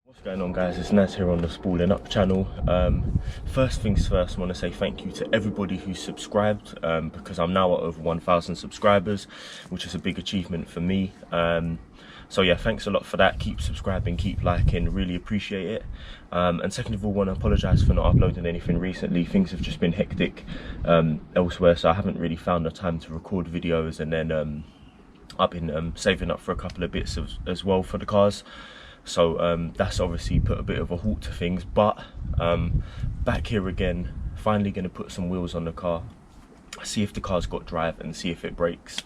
What's going on, guys? It's Naz here on the Spooling Up channel. First things first, I want to say thank you to everybody who's subscribed, because I'm now at over 1,000 subscribers, which is a big achievement for me. So yeah, thanks a lot for that. Keep subscribing, keep liking, really appreciate it. And second of all, I want to apologise for not uploading anything recently. Things have just been hectic elsewhere, so I haven't really found the time to record videos, and then I've been saving up for a couple of bits as well for the cars. So that's obviously put a bit of a halt to things, but back here again, finally going to put some wheels on the car, see if the car's got drive and see if it brakes.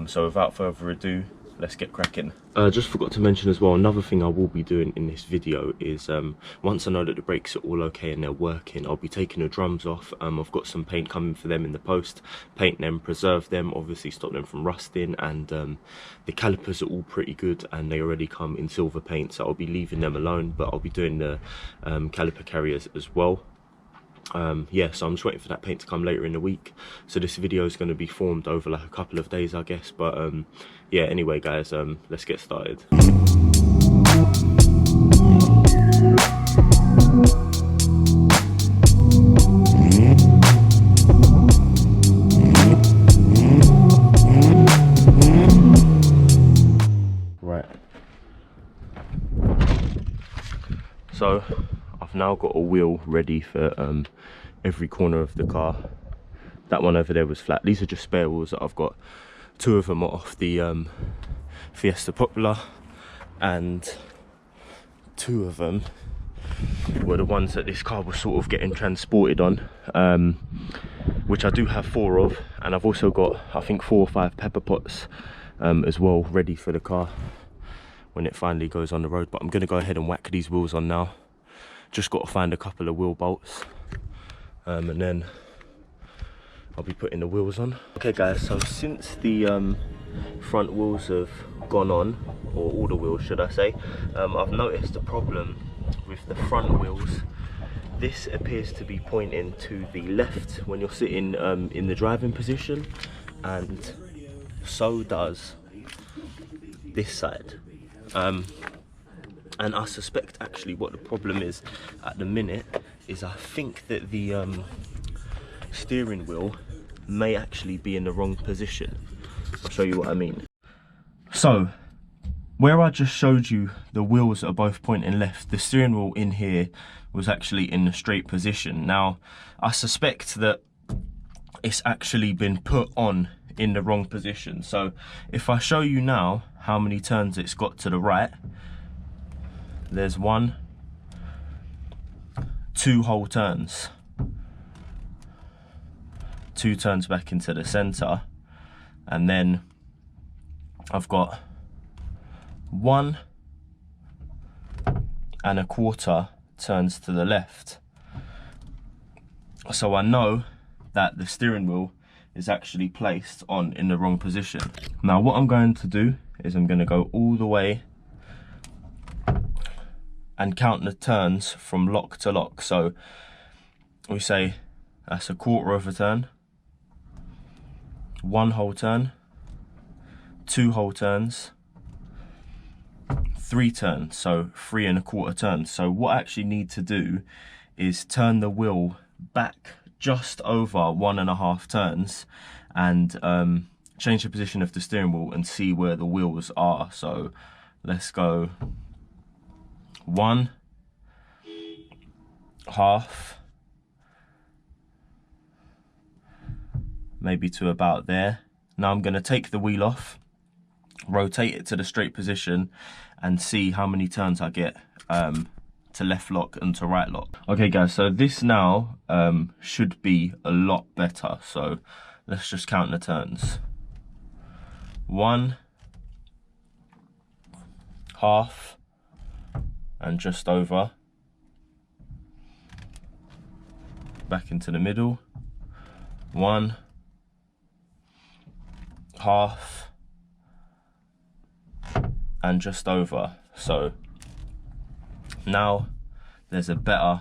So without further ado, let's get cracking. Just forgot to mention as well, another thing I will be doing in this video is once I know that the brakes are all okay and they're working, I'll be taking the drums off. I've got some paint coming for them in the post, paint them, preserve them, obviously stop them from rusting, and the calipers are all pretty good and they already come in silver paint, so I'll be leaving them alone, but I'll be doing the caliper carriers as well. Yeah, so I'm just waiting for that paint to come later in the week, so this video is going to be formed over like a couple of days, I guess. But yeah, anyway guys, let's get started. Right, so I've now got a wheel ready for every corner of the car. That one over there was flat. These are just spare wheels that I've got. Two of them are off the Fiesta Popular, and two of them were the ones that this car was sort of getting transported on, which I do have 4 of, and I've also got I think 4 or 5 pepper pots as well ready for the car when it finally goes on the road. But I'm going to go ahead and whack these wheels on now. Just got to find a couple of wheel bolts, and then I'll be putting the wheels on. Okay guys, so since the front wheels have gone on, or all the wheels should I say, I've noticed a problem with the front wheels. This appears to be pointing to the left when you're sitting in the driving position, and so does this side. And I suspect actually what the problem is at the minute is I think that the steering wheel may actually be in the wrong position. I'll show you what I mean. So where I just showed you the wheels are both pointing left, the steering wheel in here was actually in the straight position. Now I suspect that it's actually been put on in the wrong position. So if I show you now how many turns it's got to the right, there's 1, 2 whole turns, 2 turns back into the center, and then I've got 1 1/4 turns to the left. So I know that the steering wheel is actually placed on in the wrong position. Now what I'm going to do is I'm going to go all the way and count the turns from lock to lock. So we say that's 1/4 of a turn, 1 whole turn, 2 whole turns, 3 turns, so 3 1/4 turns. So what I actually need to do is turn the wheel back just over 1 1/2 turns and change the position of the steering wheel and see where the wheels are. So let's go 1 1/2, maybe to about there. Now I'm going to take the wheel off, rotate it to the straight position, and see how many turns I get to left lock and to right lock. Okay guys, so this now should be a lot better. So let's just count the turns. 1 1/2 and just over, back into the middle, 1 1/2 and just over. So now there's a better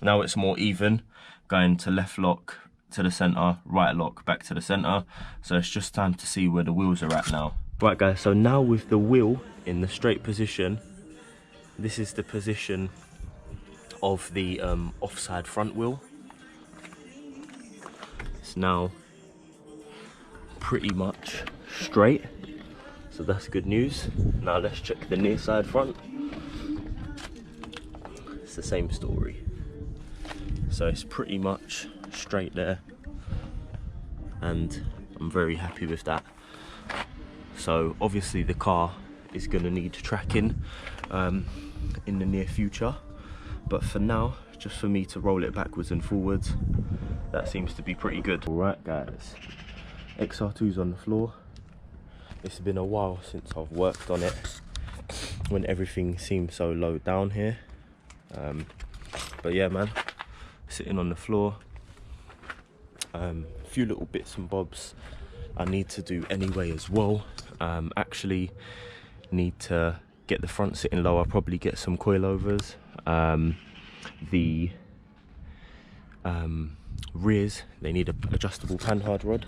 now it's more even, going to left lock to the center, right lock back to the center. So it's just time to see where the wheels are at now. Right guys, so now with the wheel in the straight position, This is the position of the offside front wheel. It's now pretty much straight, so that's good news. Now let's check the near side front. It's the same story, so it's pretty much straight there, and I'm very happy with that. So obviously the car is going to need tracking in the near future, but for now, just for me to roll it backwards and forwards, that seems to be pretty good. Alright guys, XR2's on the floor. It's been a while since I've worked on it when everything seemed so low down here, but yeah man, sitting on the floor. A few little bits and bobs I need to do anyway as well. Actually need to get the front sitting lower, probably get some coilovers. The rears, they need an adjustable panhard rod,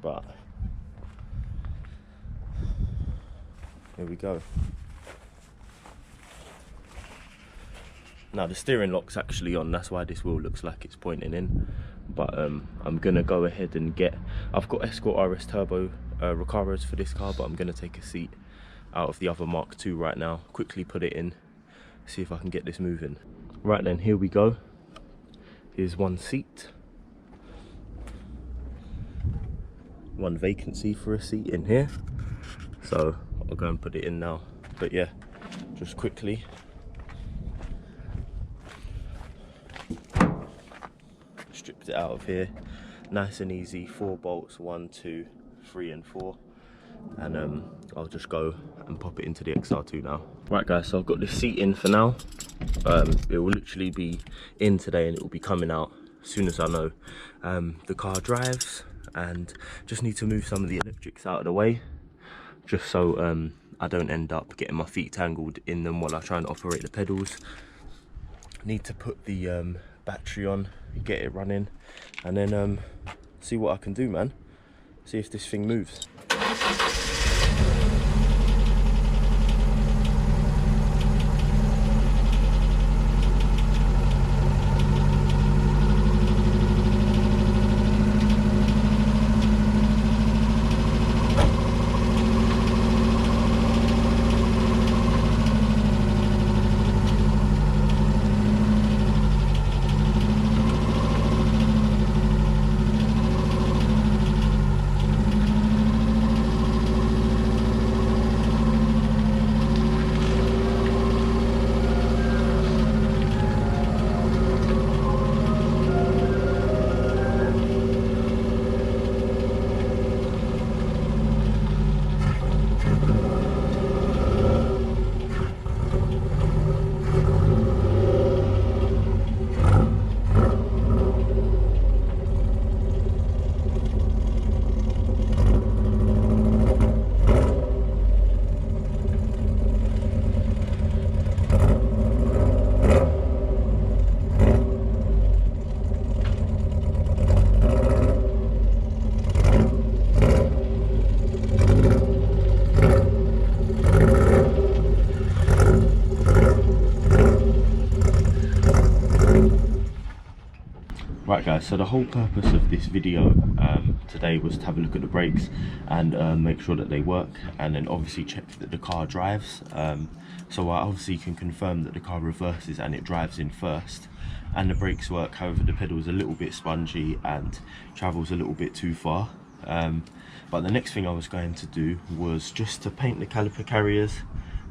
but here we go. Now the steering lock's actually on, that's why this wheel looks like it's pointing in, but I'm gonna go ahead and I've got Escort RS Turbo Recaros for this car, but I'm gonna take a seat out of the other Mark II right now, quickly put it in, see if I can get this moving. Right then, here we go. Here's one seat, one vacancy for a seat in here, so I'll go and put it in now. But yeah, just quickly, stripped it out of here, nice and easy. 4 bolts, 1, 2, 3 and 4, and I'll just go and pop it into the XR2 now. Right guys, so I've got this seat in for now. It will literally be in today and it will be coming out as soon as I know the car drives, and just need to move some of the electrics out of the way, just so I don't end up getting my feet tangled in them while I try and operate the pedals. Need to put the battery on, get it running, and then see what I can do, man. See if this thing moves. Right guys, so the whole purpose of this video today was to have a look at the brakes and make sure that they work, and then obviously check that the car drives. So I obviously can confirm that the car reverses and it drives in first, and the brakes work. However, the pedal is a little bit spongy and travels a little bit too far. But the next thing I was going to do was just to paint the caliper carriers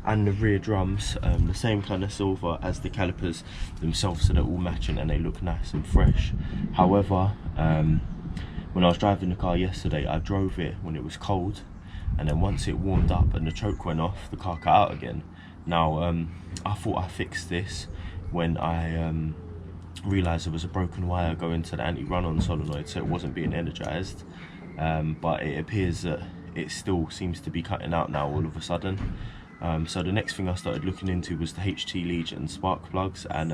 and the rear drums the same kind of silver as the calipers themselves, so they're all matching and they look nice and fresh. However, when I was driving the car yesterday, I drove it when it was cold, and then once it warmed up and the choke went off, the car cut out again. Now I thought I fixed this when I realized there was a broken wire going to the anti-run-on solenoid, so it wasn't being energized, but it appears that it still seems to be cutting out now all of a sudden. So the next thing I started looking into was the HT Legion spark plugs, and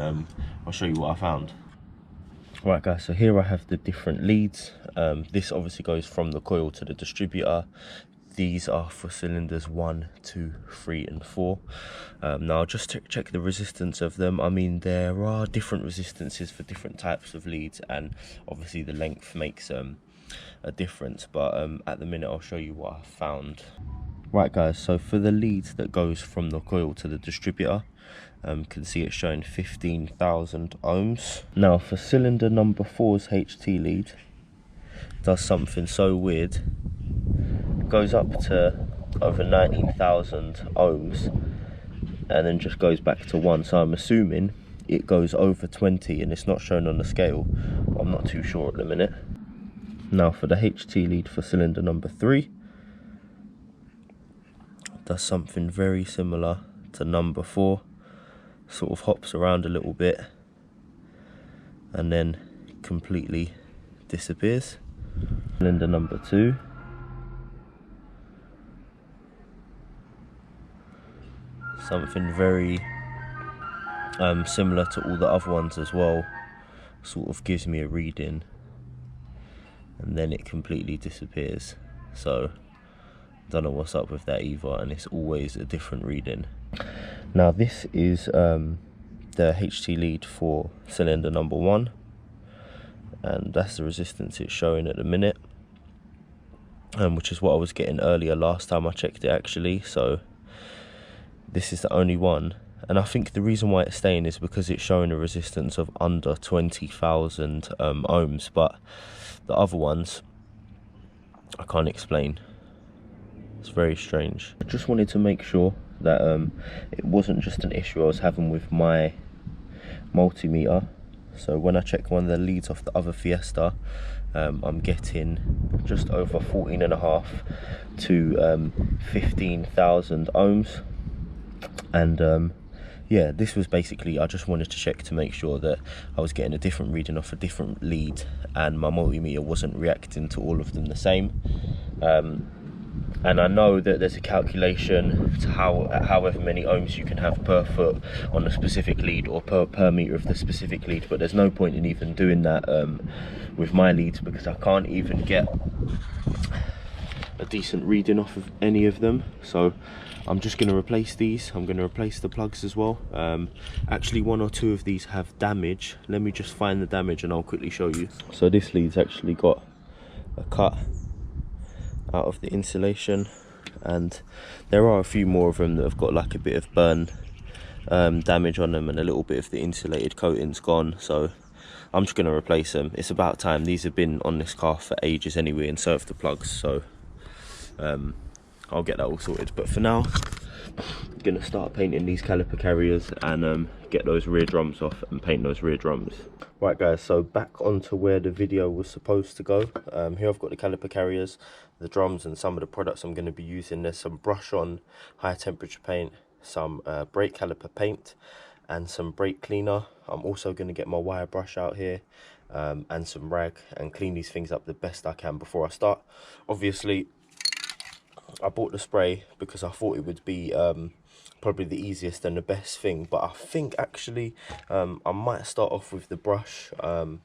I'll show you what I found. Right guys, so here I have the different leads. This obviously goes from the coil to the distributor. these are for cylinders 1, 2, 3 and 4. Now I'll just check the resistance of them. I mean, there are different resistances for different types of leads, and obviously the length makes a difference, but at the minute I'll show you what I found. Right guys, so for the lead that goes from the coil to the distributor, can see it's showing 15,000 ohms. Now for cylinder number 4's HT lead, does something so weird. It goes up to over 19,000 ohms and then just goes back to 1. So I'm assuming it goes over 20, and it's not shown on the scale. I'm not too sure at the minute. Now for the HT lead for cylinder number 3, does something very similar to number 4. Sort of hops around a little bit and then completely disappears. Cylinder number 2, something very similar to all the other ones as well. Sort of gives me a reading and then it completely disappears. So don't know what's up with that either, and it's always a different reading. Now this is the HT lead for cylinder number 1, and that's the resistance it's showing at the minute, which is what I was getting earlier last time I checked it actually. So this is the only one, and I think the reason why it's staying is because it's showing a resistance of under 20,000 ohms, but the other ones I can't explain. It's very strange. I just wanted to make sure that it wasn't just an issue I was having with my multimeter. So when I check one of the leads off the other Fiesta, I'm getting just over 14.5 to 15,000 ohms, and yeah, this was basically, I just wanted to check to make sure that I was getting a different reading off a different lead and my multimeter wasn't reacting to all of them the same. And I know that there's a calculation to however many ohms you can have per foot on a specific lead, or per meter of the specific lead, but there's no point in even doing that with my leads, because I can't even get a decent reading off of any of them. So I'm just going to replace these. I'm going to replace the plugs as well. Actually 1 or 2 of these have damage. Let me just find the damage and I'll quickly show you. So this lead's actually got a cut out of the insulation, and there are a few more of them that have got like a bit of burn damage on them, and a little bit of the insulated coating's gone. So I'm just going to replace them. It's about time. These have been on this car for ages anyway, and so have the plugs, so I'll get that all sorted. But for now, I'm going to start painting these caliper carriers and get those rear drums off and paint those rear drums. Right guys, so back onto where the video was supposed to go. Here I've got the caliper carriers, the drums, and some of the products I'm going to be using. There's some brush on high temperature paint, some brake caliper paint, and some brake cleaner. I'm also going to get my wire brush out here and some rag, and clean these things up the best I can before I start. Obviously I bought the spray because I thought it would be probably the easiest and the best thing, but I think actually I might start off with the brush and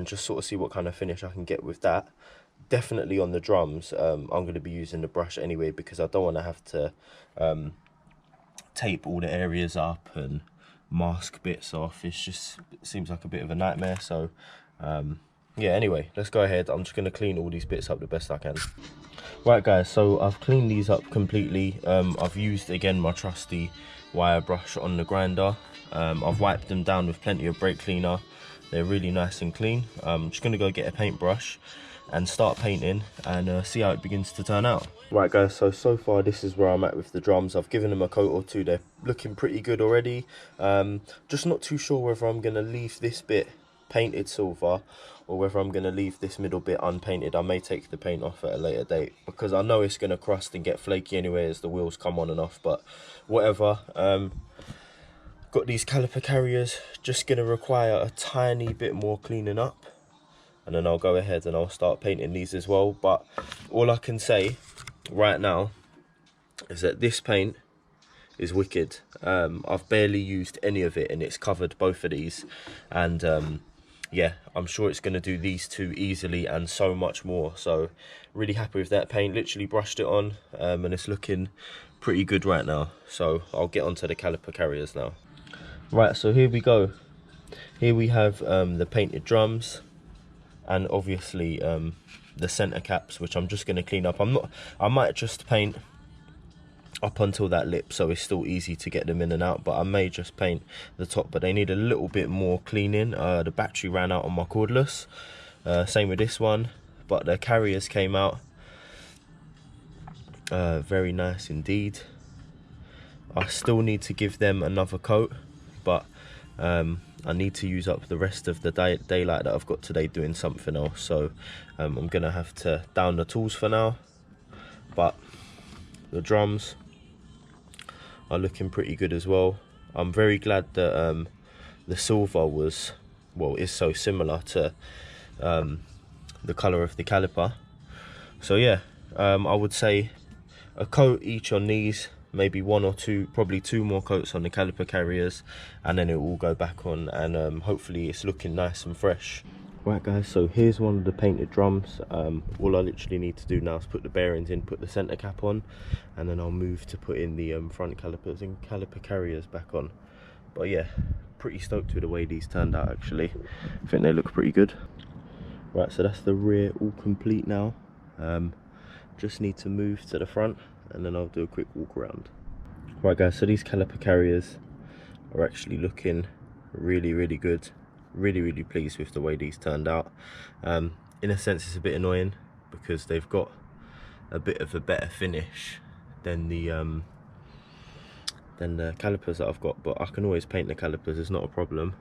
just sort of see what kind of finish I can get with that. Definitely on the drums, I'm going to be using the brush anyway, because I don't want to have to tape all the areas up and mask bits off. It seems like a bit of a nightmare. So yeah, anyway, let's go ahead. I'm just going to clean all these bits up the best I can. Right guys, so I've cleaned these up completely. I've used again my trusty wire brush on the grinder. I've wiped them down with plenty of brake cleaner. They're really nice and clean. I'm just going to go get a paintbrush and start painting and see how it begins to turn out. Right guys, so far this is where I'm at with the drums. I've given them a coat or two. They're looking pretty good already. Just not too sure whether I'm going to leave this bit painted silver or whether I'm going to leave this middle bit unpainted. I may take the paint off at a later date, because I know it's going to crust and get flaky anyway as the wheels come on and off, but whatever. Got these caliper carriers, just going to require a tiny bit more cleaning up, and then I'll go ahead and I'll start painting these as well. But all I can say right now is that this paint is wicked. I've barely used any of it and it's covered both of these, and yeah, I'm sure it's going to do these two easily and so much more. So really happy with that paint. Literally brushed it on, and it's looking pretty good right now. So I'll get onto the caliper carriers now. Right, so here we go. Here we have the painted drums, and obviously the center caps, which I'm just going to clean up. I might just paint up until that lip, so it's still easy to get them in and out, but I may just paint the top, but they need a little bit more cleaning. The battery ran out on my cordless, same with this one, but the carriers came out very nice indeed. I still need to give them another coat, but I need to use up the rest of the daylight that I've got today doing something else, so I'm gonna have to down the tools for now. But the drums are looking pretty good as well. I'm very glad that the silver was, well, is so similar to the color of the caliper. So yeah, I would say a coat each on these, maybe one or two, probably two more coats on the caliper carriers, and then it will go back on, and hopefully it's looking nice and fresh. Right guys, so here's one of the painted drums. All I literally need to do now is put the bearings in, put the center cap on, and then I'll move to put in the front calipers and caliper carriers back on. But yeah, pretty stoked with the way these turned out actually. I think they look pretty good. Right, so that's the rear all complete now. Just need to move to the front, and then I'll do a quick walk around. Right guys, so these caliper carriers are actually looking really good. Really pleased with the way these turned out. In a sense it's a bit annoying because they've got a bit of a better finish than the calipers that I've got, but I can always paint the calipers, it's not a problem.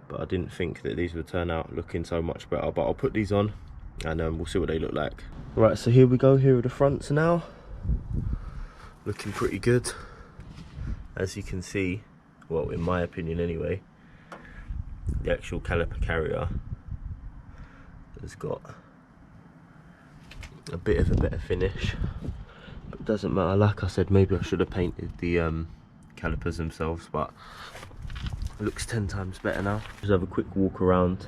But I didn't think that these would turn out looking so much better, but I'll put these on and we'll see what they look like. Right, so here we go, here are the fronts now. Looking pretty good, as you can see, well, in my opinion anyway. The actual caliper carrier has got a bit of a better finish, but it doesn't matter. Like I said, maybe I should have painted the calipers themselves, but it looks 10 times better now. Just have a quick walk around,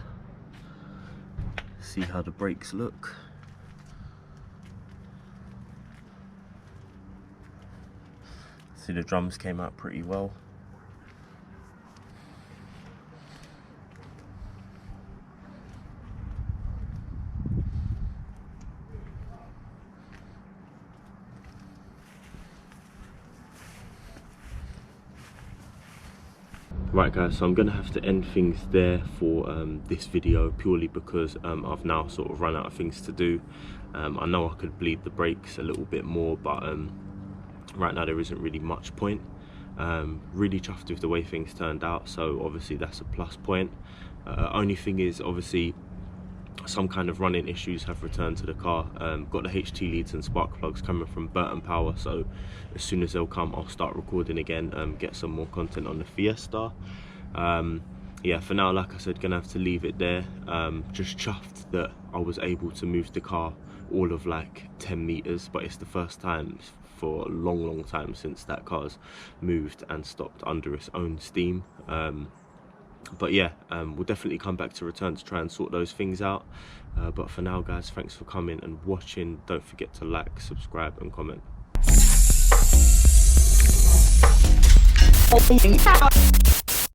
see how the brakes look. See, the drums came out pretty well. Right guys, so I'm going to have to end things there for this video, purely because I've now sort of run out of things to do. I know I could bleed the brakes a little bit more, but right now there isn't really much point. Really chuffed with the way things turned out, so obviously that's a plus point. Only thing is, obviously some kind of running issues have returned to the car. Got the HT leads and spark plugs coming from Burton Power, so as soon as they'll come I'll start recording again, get some more content on the Fiesta. Yeah, for now, like I said, gonna have to leave it there. Just chuffed that I was able to move the car all of like 10 meters, but it's the first time for a long time since that car's moved and stopped under its own steam. But yeah, we'll definitely come back to return to try and sort those things out. But for now guys, thanks for coming and watching. Don't forget to like, subscribe and comment.